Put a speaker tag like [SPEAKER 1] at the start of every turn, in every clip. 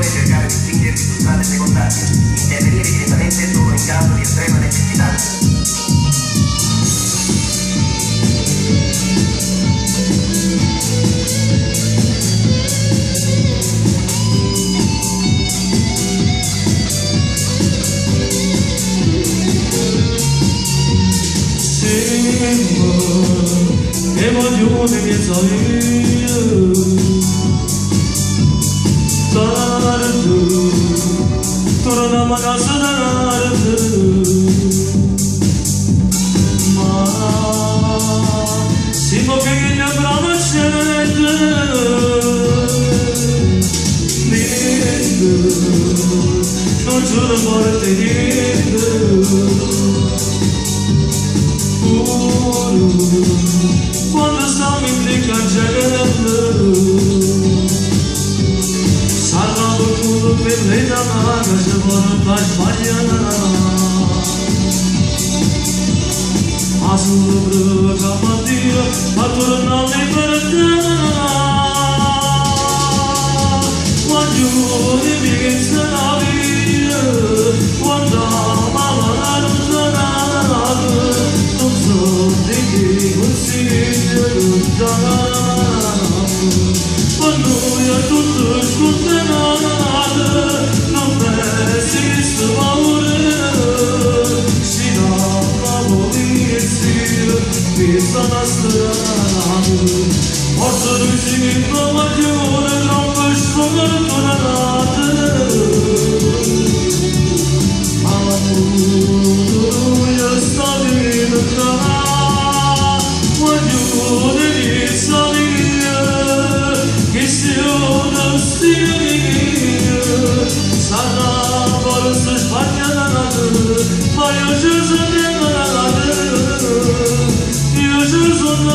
[SPEAKER 1] cercare di spingerti su strade secondarie, intervenire direttamente solo in caso di estrema necessità.
[SPEAKER 2] che voglio che mi io tardu torna magasardu ma simo che ne brava scende niente non giuro morte niente quando stiamo in cancello salvando tutto per le danate se vorrà sbagliare a solo brucia mattina a tornare per te quando mi viene la vita quando mamma non sarà non so di che consiglio quando io tutto scontenato non pensi che sto paura si dà la polizia che sta la strada posso riuscire a maggiore troppo sfortunata ma tu io sto vivendo voglio di salire che sia da stile sarà forse sbagliata ma io ci sono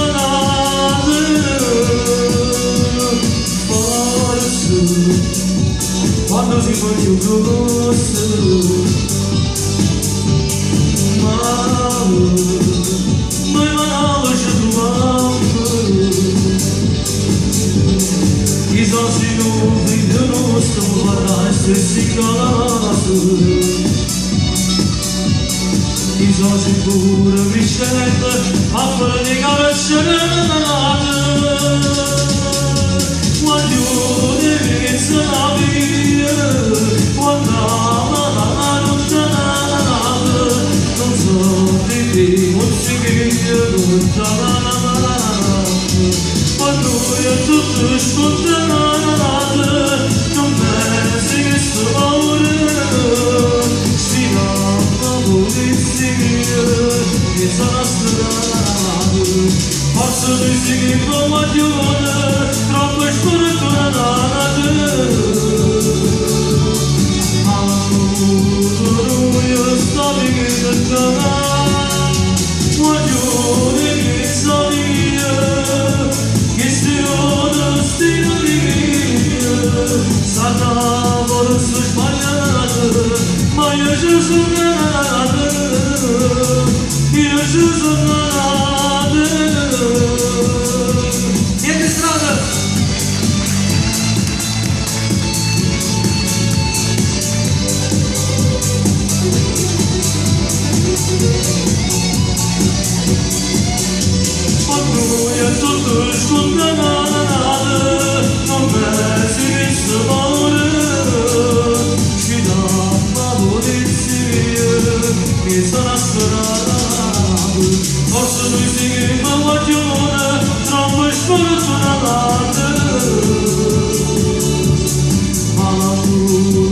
[SPEAKER 2] nata forse quando si fa più grosso se si calasse i sono sicuro mi scende a praticare scenate quando devi essere via quando la non so di te non si vede quando io tutto scontenato non pensi che sto paura si dà la polizia che sarà strada posso dire che non maggiore troppo sfortunata ma tu io sto vivendo voglio che salire che sia da stile sarà forse sbagliato ma io ci sono nata io ci sono nata niente strada quando io tutto scontenato non pensi che sto paura ci dà la polizia che sarà sperato forse lui si che mi guaglione troppo sfortunata ma la tua